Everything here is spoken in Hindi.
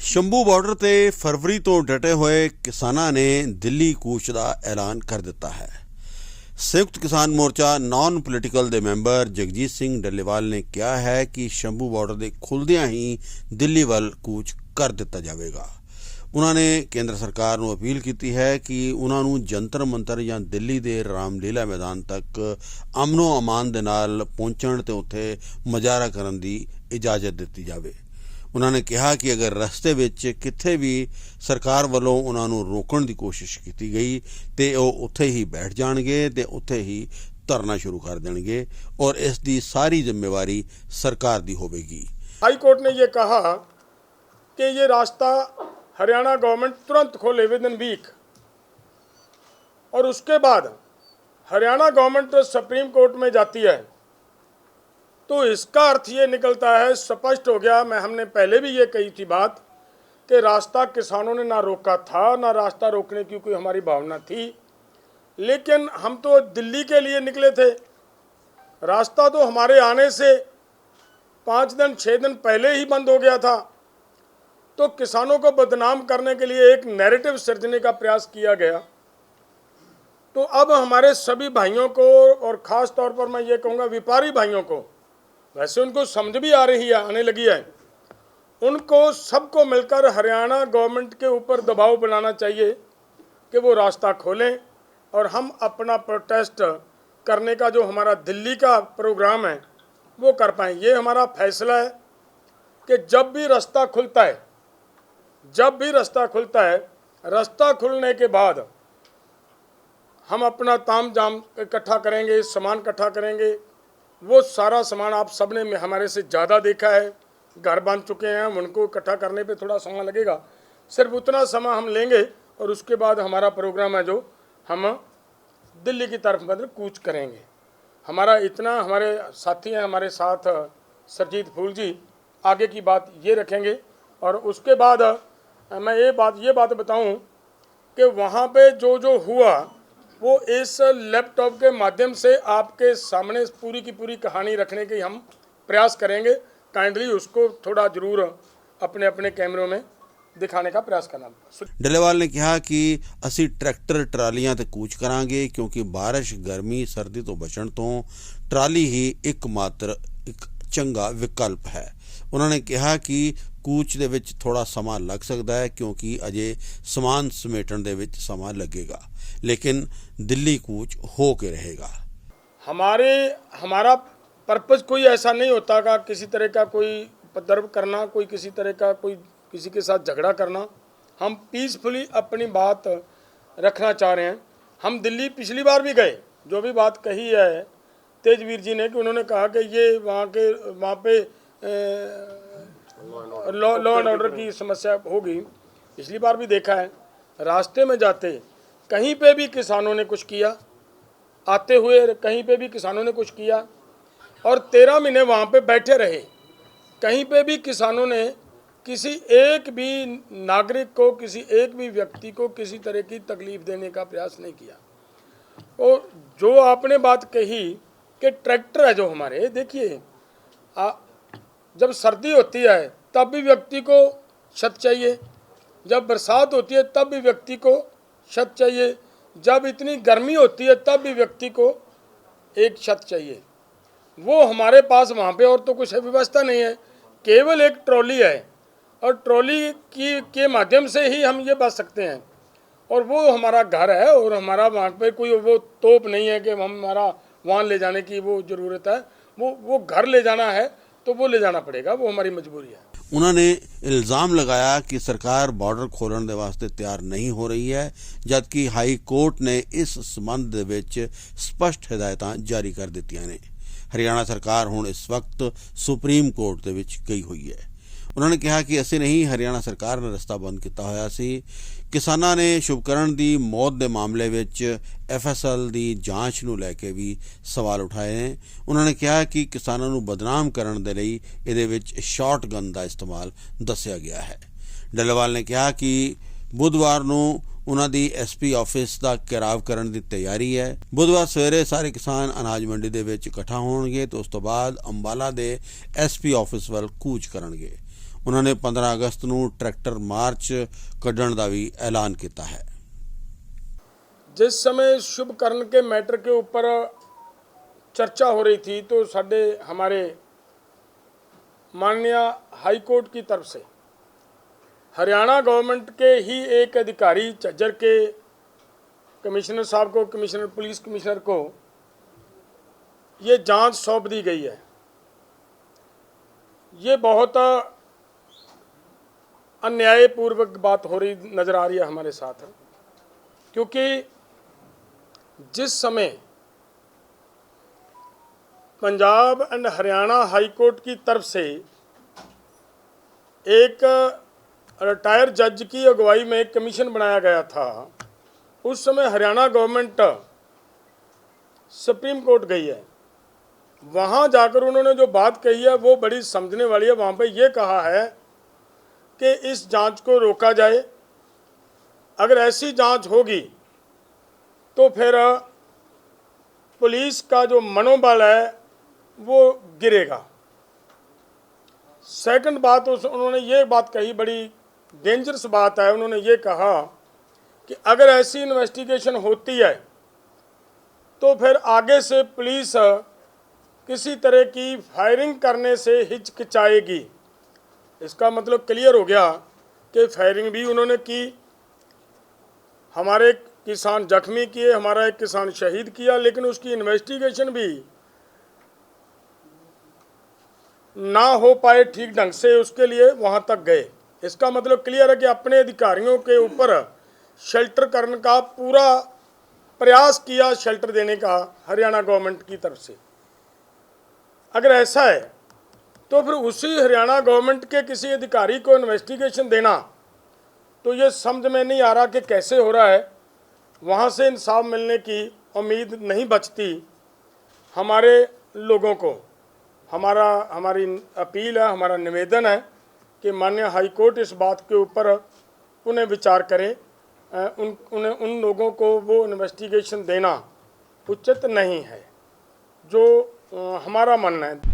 ਸ਼ੰਭੂ ਬਾਰਡਰ ਤੇ ਫਰਵਰੀ ਤੋਂ ਡਟੇ ਹੋਏ ਕਿਸਾਨਾਂ ਨੇ ਦਿੱਲੀ ਕੂਚ ਦਾ ਐਲਾਨ ਕਰ ਦਿੱਤਾ ਹੈ। संयुक्त किसान मोर्चा नॉन पोलिटिकल ਦੇ ਮੈਂਬਰ ਜਗਜੀਤ ਸਿੰਘ ਡੱਲੇਵਾਲ ਨੇ ਕਿਹਾ ਹੈ ਕਿ ਸ਼ੰਭੂ ਬਾਰਡਰ ਦੇ ਖੁੱਲ੍ਹਦਿਆਂ ਹੀ ਦਿੱਲੀ ਵੱਲ ਕੂਚ ਕਰ ਦਿੱਤਾ ਜਾਵੇਗਾ। ਉਹਨਾਂ ਨੇ ਕੇਂਦਰ ਸਰਕਾਰ ਨੂੰ ਅਪੀਲ ਕੀਤੀ ਹੈ ਕਿ ਉਹਨਾਂ ਨੂੰ ਜੰਤਰ ਮੰਤਰ ਜਾਂ ਦਿੱਲੀ ਦੇ ਰਾਮਲੀਲਾ ਮੈਦਾਨ ਤੱਕ ਅਮਨੋ ਅਮਾਨ ਦੇ ਨਾਲ ਪਹੁੰਚਣ ਤੇ ਉੱਥੇ ਮੁਜ਼ਾਹਰਾ ਕਰਨ ਦੀ ਇਜਾਜ਼ਤ ਦਿੱਤੀ ਜਾਵੇ। उन्होंने कहा कि अगर रस्ते विच किथे भी सरकार वालों उन्होंने रोकण की कोशिश की गई तो वह उत्थे ही बैठ जाएंगे तो उत्थे ही धरना शुरू कर देंगे और इसकी सारी जिम्मेवारी सरकार की होगी। हाई कोर्ट ने यह कहा कि ये रास्ता हरियाणा गवर्नमेंट तुरंत खोले विद इन वीक, और उसके बाद हरियाणा गवर्नमेंट तो सुप्रीम कोर्ट में जाती है तो इसका अर्थ ये निकलता है, स्पष्ट हो गया। मैं हमने पहले भी ये कही थी बात कि रास्ता किसानों ने ना रोका था, ना रास्ता रोकने की कोई हमारी भावना थी, लेकिन हम तो दिल्ली के लिए निकले थे। रास्ता तो हमारे आने से 5 दिन 6 दिन पहले ही बंद हो गया था। तो किसानों को बदनाम करने के लिए एक नैरेटिव सृजने का प्रयास किया गया। तो अब हमारे सभी भाइयों को, और ख़ास तौर पर मैं ये कहूँगा व्यापारी भाइयों को, वैसे उनको समझ भी आ रही है, आने लगी है, उनको सबको मिलकर हरियाणा गवर्नमेंट के ऊपर दबाव बनाना चाहिए कि वो रास्ता खोलें और हम अपना प्रोटेस्ट करने का जो हमारा दिल्ली का प्रोग्राम है वो कर पाएँ। ये हमारा फैसला है कि जब भी रास्ता खुलता है, रास्ता खुलने के बाद हम अपना ताम जाम इकट्ठा करेंगे, सामान इकट्ठा करेंगे। वो सारा सामान आप सब ने हमारे से ज़्यादा देखा है, घर बन चुके हैं, उनको इकट्ठा करने पे थोड़ा समय लगेगा। सिर्फ उतना समय हम लेंगे और उसके बाद हमारा प्रोग्राम है जो हम दिल्ली की तरफ मतलब कूच करेंगे। हमारा इतना, हमारे साथी हैं हमारे साथ सरजीत फूल जी आगे की बात ये रखेंगे। और उसके बाद मैं ये बात बताऊं कि वहाँ पे जो हुआ वो इस लैपटॉप के माध्यम से आपके सामने पूरी की पूरी कहानी रखने की हम प्रयास करेंगे। काइंडली उसको थोड़ा जरूर अपने अपने कैमरों में दिखाने का प्रयास करना। डल्लेवाल ने कहा कि असी ट्रैक्टर ट्रालियां ते कूच करांगे क्योंकि बारिश गर्मी सर्दी तो बचण तो ट्राली ही एकमात्र एक चंगा विकल्प है। उन्होंने कहा कि कूच दे विच थोड़ा समा लग सकता है क्योंकि अजे समान समेटण दे विच समा लगेगा, लेकिन दिल्ली कूच हो के रहेगा। हमारा पर्पज़ कोई ऐसा नहीं होता का किसी तरह का कोई उपद्रव करना, कोई किसी तरह का कोई किसी के साथ झगड़ा करना। हम पीसफुली अपनी बात रखना चाह रहे हैं। हम दिल्ली पिछली बार भी गए, जो भी बात कही है तेजवीर जी ने कि उन्होंने कहा कि ये वहाँ पे लॉ एंड ऑर्डर की समस्या होगी। पिछली बार भी देखा है, रास्ते में जाते कहीं पे भी किसानों ने कुछ किया, आते हुए कहीं पे भी किसानों ने कुछ किया, और 13 महीने वहाँ पे बैठे रहे। कहीं पे भी किसानों ने किसी एक भी नागरिक को, किसी एक भी व्यक्ति को किसी तरह की तकलीफ़ देने का प्रयास नहीं किया। और जो आपने बात कही कि ट्रैक्टर है जो हमारे, देखिए जब सर्दी होती है तब भी व्यक्ति को छत चाहिए, जब बरसात होती है तब भी व्यक्ति को छत चाहिए, जब इतनी गर्मी होती है तब भी व्यक्ति को एक छत चाहिए। वो हमारे पास वहाँ पे और तो कुछ व्यवस्था नहीं है, केवल एक ट्रॉली है, और ट्रॉली के माध्यम से ही हम ये बच सकते हैं। और वो हमारा घर है और हमारा वहाँ पे कोई वो तोप नहीं है कि हम हमारा वहाँ ले जाने की वो ज़रूरत है। वो घर ले जाना है तो वो ले जाना पड़ेगा, वो हमारी मजबूरी है। उन्होंने इल्ज़ाम लगाया कि सरकार बॉर्डर खोलने के वास्ते तैयार नहीं हो रही है, जबकि हाई कोर्ट ने इस संबंध विच स्पष्ट हिदायतां जारी कर दित्तियां ने। हरियाणा सरकार हुण इस वक्त सुप्रीम कोर्ट दे विच गई हुई है। उन्होंने कहा कि असीं नहीं, हरियाणा सरकार ने रस्ता बंद किया होया सी। किसानां ने शुभकरण की मौत के मामले विच FSL की जांच नूं लैके भी सवाल उठाए हैं। उन्होंने कहा कि किसानों नूं बदनाम करन दे लई इहदे विच शॉट गन का इस्तेमाल दस्सिया गया है। डल्लेवाल ने कहा कि बुधवार नूं उन्हां दी SP ऑफिस का घेराव करन दी तैयारी है। बुधवार सवेरे सारे किसान अनाज मंडी दे विच इकट्ठा होणगे तो उस तो बाद अंबाला दे SP ऑफिस वल कूच करनगे। उन्होंने 15 अगस्त ਨੂੰ ट्रैक्टर मार्च ਕੱਢਣ ਦਾ भी ऐलान किया है। जिस समय शुभकरण के मैटर के ऊपर चर्चा हो रही थी तो हमारे माननीय हाई कोर्ट की तरफ से हरियाणा गवर्नमेंट के ही एक अधिकारी झज्जर के कमिश्नर साहब को, कमिश्नर पुलिस कमिश्नर को ये जांच सौंप दी गई है। ये बहुत अन्यायपूर्वक बात हो रही नज़र आ रही है हमारे साथ, क्योंकि जिस समय Punjab and Haryana high court की तरफ से एक रिटायर जज की अगुवाई में एक कमीशन बनाया गया था, उस समय हरियाणा गवर्नमेंट सुप्रीम कोर्ट गई है। वहाँ जाकर उन्होंने जो बात कही है वो बड़ी समझने वाली है। वहाँ पे ये कहा है कि इस जांच को रोका जाए, अगर ऐसी जांच होगी तो फिर पुलिस का जो मनोबल है वो गिरेगा। सेकंड बात उन्होंने ये बात कही, बड़ी डेंजरस बात है। उन्होंने ये कहा कि अगर ऐसी इन्वेस्टिगेशन होती है तो फिर आगे से पुलिस किसी तरह की फायरिंग करने से हिचकिचाएगी। इसका मतलब क्लियर हो गया कि फायरिंग भी उन्होंने की, हमारे किसान जख्मी किए, हमारा एक किसान शहीद किया, लेकिन उसकी इन्वेस्टिगेशन भी ना हो पाए ठीक ढंग से, उसके लिए वहाँ तक गए। इसका मतलब क्लियर है कि अपने अधिकारियों के ऊपर शेल्टर करने का पूरा प्रयास किया, शेल्टर देने का हरियाणा गवर्नमेंट की तरफ से। अगर ऐसा है तो फिर उसी हरियाणा गवर्नमेंट के किसी अधिकारी को इन्वेस्टिगेशन देना, तो ये समझ में नहीं आ रहा कि कैसे हो रहा है। वहाँ से इंसाफ मिलने की उम्मीद नहीं बचती हमारे लोगों को। हमारी अपील है, हमारा निवेदन है कि माननीय हाई कोर्ट इस बात के ऊपर पुनः विचार करें। उन लोगों को वो इन्वेस्टिगेशन देना उचित नहीं है, जो हमारा मानना है।